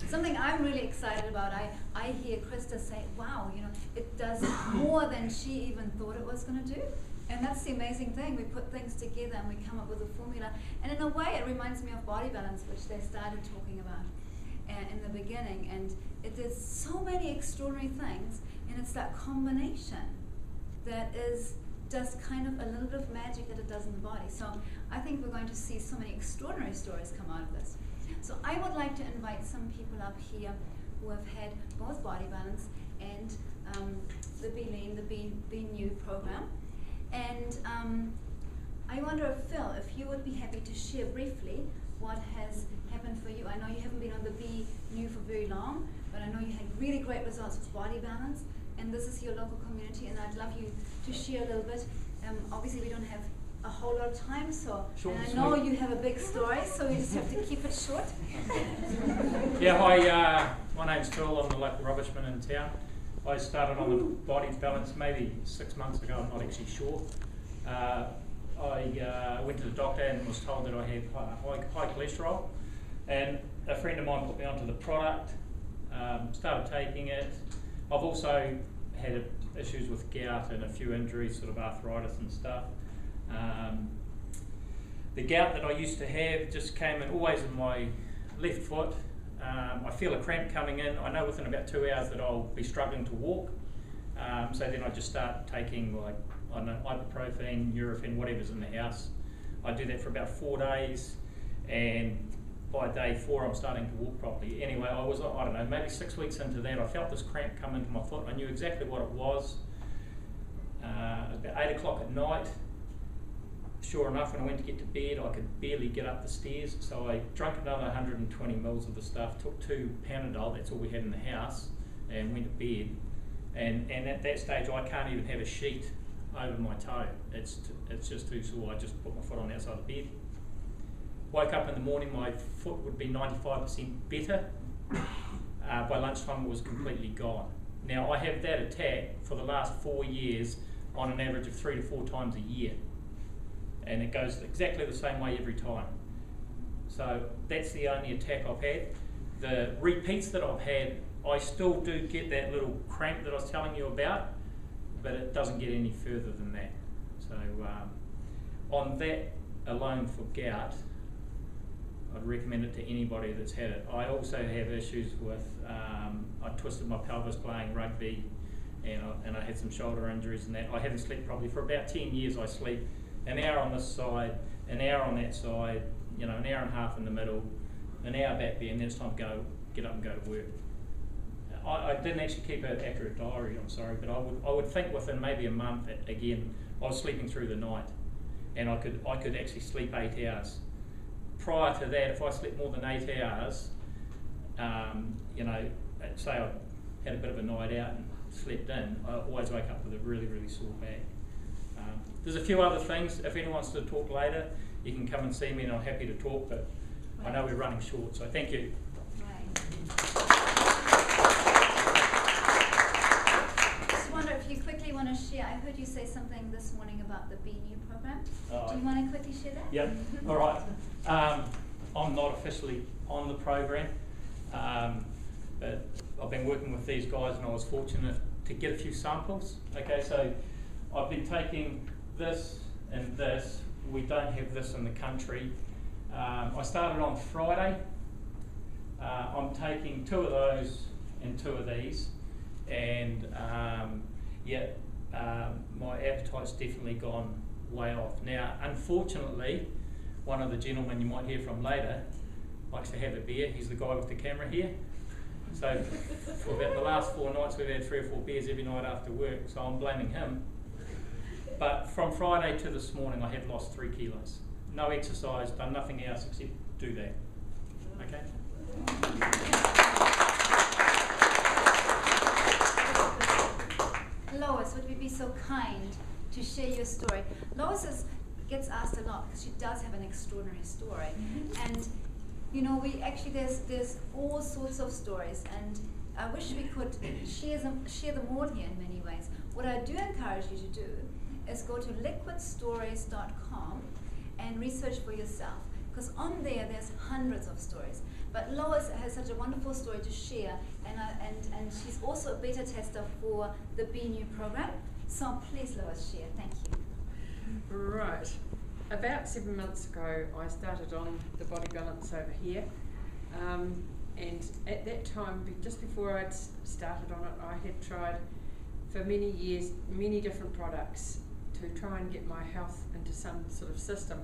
something I'm really excited about. I hear Krista say, wow, you know, it does more than she even thought it was going to do. And that's the amazing thing. We put things together and we come up with a formula. And in a way, it reminds me of Body Balance, which they started talking about in the beginning. And it does so many extraordinary things. And it's that combination that does kind of a little bit of magic that it does in the body. So I think we're going to see so many extraordinary stories come out of this. So I would like to invite some people up here who have had both Body Balance and the Be Lean, the Be New program. And I wonder, Phil, if you would be happy to share briefly what has happened for you. I know you haven't been on the Be New for very long, but I know you had really great results with Body Balance, and this is your local community, and I'd love you to share a little bit. Obviously, we don't have a whole lot of time, so and I know you have a big story, so we just have to keep it short. Yeah, hi, my name's Phil. I'm the local rubbishman in town. I started on the Body Balance maybe 6 months ago, I'm not actually sure. I went to the doctor and was told that I had high cholesterol, and a friend of mine put me onto the product, started taking it. I've also had issues with gout and a few injuries, sort of arthritis and stuff. The gout that I used to have just came in always in my left foot. I feel a cramp coming in. I know within about 2 hours that I'll be struggling to walk. So then I just start taking, like, I don't know, ibuprofen, Nurofen, whatever's in the house. I do that for about 4 days, and by day 4 I'm starting to walk properly. Anyway, I was, I don't know, maybe 6 weeks into that, I felt this cramp come into my foot. I knew exactly what it was. It was about 8 o'clock at night. Sure enough, when I went to get to bed, I could barely get up the stairs, so I drank another 120 mils of the stuff, took 2 Panadol, that's all we had in the house, and went to bed. And at that stage, I can't even have a sheet over my toe. It's just too sore. I just put my foot on the outside of the bed. Woke up in the morning, my foot would be 95% better. By lunchtime, it was completely gone. Now, I have that attack for the last 4 years on an average of 3 to 4 times a year. And it goes exactly the same way every time. So that's the only attack I've had. The repeats that I've had, I still do get that little cramp that I was telling you about, but it doesn't get any further than that. So on that alone for gout, I'd recommend it to anybody that's had it. I also have issues with, I twisted my pelvis playing rugby, and I had some shoulder injuries and that. I haven't slept properly. For about 10 years I sleep an hour on this side, an hour on that side, you know, an hour and a half in the middle, an hour back there, and then it's time to get up and go to work. I didn't actually keep an accurate diary, I'm sorry, but I would think within maybe a month, again, I was sleeping through the night, and I could actually sleep 8 hours. Prior to that, if I slept more than 8 hours, you know, say I had a bit of a night out and slept in, I always wake up with a really, really sore back. There's a few other things. If anyone wants to talk later, you can come and see me, and I'm happy to talk, but I know we're running short, so thank you. Just wonder if you quickly want to share. I heard you say something this morning about the Be New program. Do you want to quickly share that? Yep. All right. I'm not officially on the program, but I've been working with these guys, and I was fortunate to get a few samples. Okay, so I've been taking this and this. We don't have this in the country. I started on Friday. I'm taking 2 of those and 2 of these, and my appetite's definitely gone way off. Now, unfortunately, one of the gentlemen you might hear from later likes to have a beer. He's the guy with the camera here. So for about the last 4 nights, we've had 3 or 4 beers every night after work, so I'm blaming him. But from Friday to this morning, I have lost 3 kilos. No exercise, done nothing else except do that. Okay? Lois, would you be so kind to share your story? Lois gets asked a lot because she does have an extraordinary story. And you know, there's all sorts of stories, and I wish we could share them all here in many ways. What I do encourage you to do is go to liquidstories.com and research for yourself, because on there's hundreds of stories. But Lois has such a wonderful story to share, and she's also a beta tester for the Be New program. So please, Lois, share. Thank you. Right. About 7 months ago, I started on the Body Balance over here, and at that time, just before I'd started on it, I had tried for many years many different products to try and get my health into some sort of system.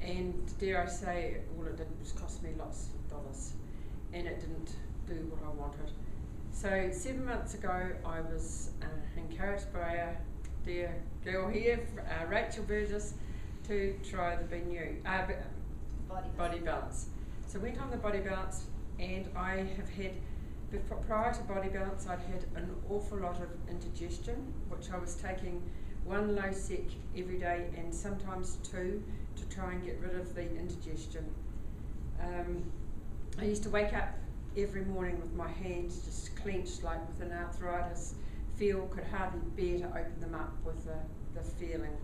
And dare I say, all it did was cost me lots of dollars, and it didn't do what I wanted. So 7 months ago, I was encouraged by our dear girl here, Rachel Burgess, to try the Be New Body Balance. So went on the Body Balance, and I have had, prior to Body Balance, I'd had an awful lot of indigestion, which I was taking 1 low sec every day and sometimes 2 to try and get rid of the indigestion. I used to wake up every morning with my hands just clenched like with an arthritis, could hardly bear to open them up with the feeling.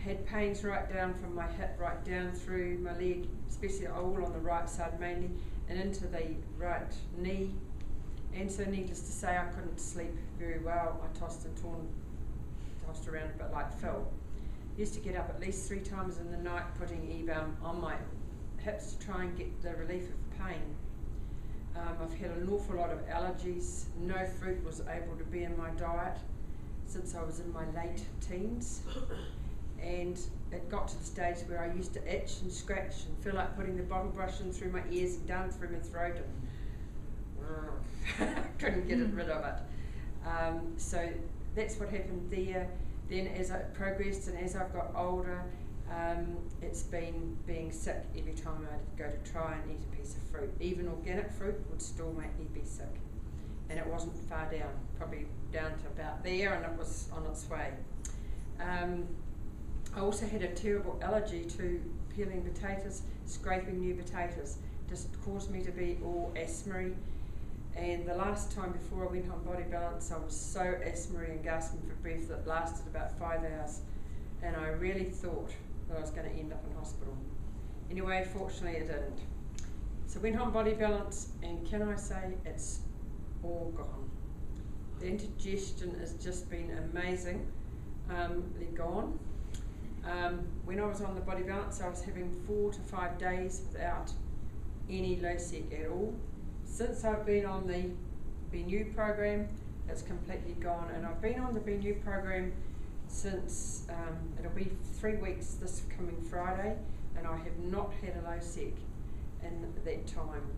Had pains right down from my hip, right down through my leg, especially all on the right side mainly, and into the right knee. And so needless to say, I couldn't sleep very well. I tossed around a bit like Phil. Used to get up at least 3 times in the night putting E-balm on my hips to try and get the relief of pain. I've had an awful lot of allergies. No fruit was able to be in my diet since I was in my late teens. And it got to the stage where I used to itch and scratch and feel like putting the bottle brush in through my ears and down through my throat, and couldn't get rid of it. So that's what happened there. Then as I progressed and as I've got older, it's been being sick every time I'd go to try and eat a piece of fruit. Even organic fruit would still make me be sick. And it wasn't far down, probably down to about there, and it was on its way. I also had a terrible allergy to peeling potatoes, scraping new potatoes. Just caused me to be all asthma-y. And the last time before I went on Body Balance, I was so asthma-y and gasping for breath that it lasted about 5 hours. And I really thought that I was going to end up in hospital. Anyway, fortunately it didn't. So went on Body Balance, and can I say it's all gone. The indigestion has just been amazing. They're gone. When I was on the Body Balance, I was having 4 to 5 days without any low sec at all. Since I've been on the Be New program, it's completely gone, and I've been on the Be New program since it'll be 3 weeks this coming Friday, and I have not had a low sec in that time.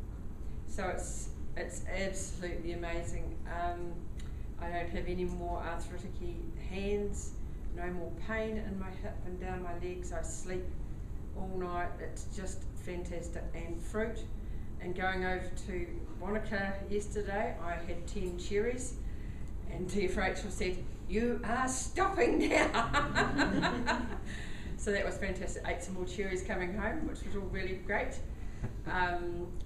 So it's absolutely amazing. I don't have any more arthritic hands, no more pain in my hip and down my legs. I sleep all night. It's just fantastic. And fruit. And going over to Wanaka yesterday, I had 10 cherries, and dear Rachel said, "You are stopping now." So that was fantastic. Ate some more cherries coming home, which was all really great.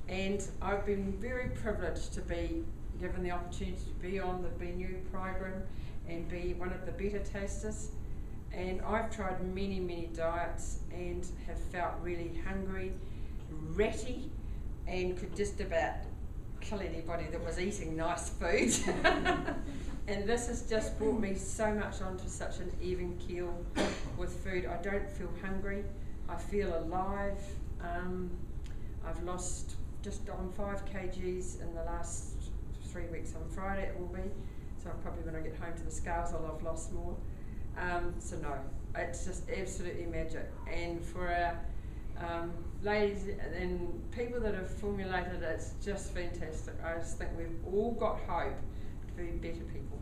And I've been very privileged to be given the opportunity to be on the Be New program and be one of the beta tasters. And I've tried many, many diets and have felt really hungry, ratty, and could just about kill anybody that was eating nice food. And this has just brought me so much onto such an even keel with food. I don't feel hungry. I feel alive. I've lost just on 5 kgs in the last 3 weeks. On Friday it will be. So probably when I get home to the scales I'll have lost more. So no, it's just absolutely magic. And for our ladies and people that have formulated it, it's just fantastic. I just think we've all got hope to be better people.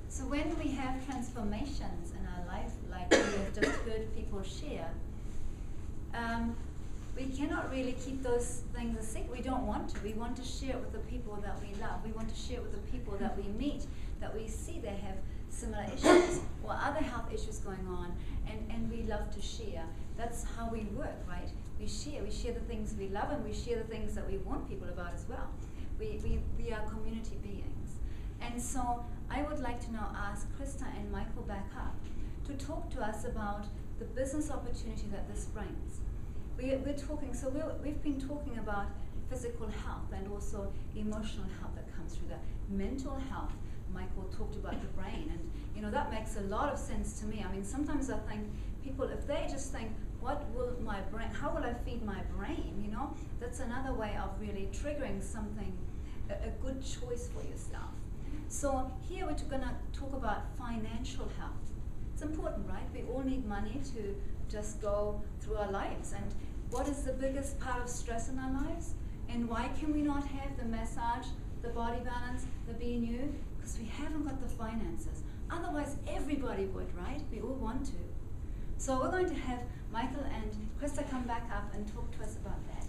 So when we have transformations in our life, like we have just heard people share, we cannot really keep those things a secret. We don't want to. We want to share it with the people that we love. We want to share it with the people that we meet, that we see they have similar issues or other health issues going on, and we love to share. That's how we work, right? We share the things we love, and we share the things that we want people about as well. We are community beings. And so I would like to now ask Krista and Michael back up to talk to us about the business opportunity that this brings. We're talking, so we've been talking about physical health and also emotional health that comes through that. Mental health, Michael talked about the brain, and you know that makes a lot of sense to me. I mean, sometimes I think people, if they just think, what will my brain, how will I feed my brain, you know, that's another way of really triggering something, a good choice for yourself. So here we're going to talk about financial health. It's important, right? We all need money to just go through our lives. And what is the biggest part of stress in our lives? And why can we not have the massage, the body balance, the being you? Because we haven't got the finances. Otherwise, everybody would, right? We all want to. So we're going to have Michael and Krista come back up and talk to us about that.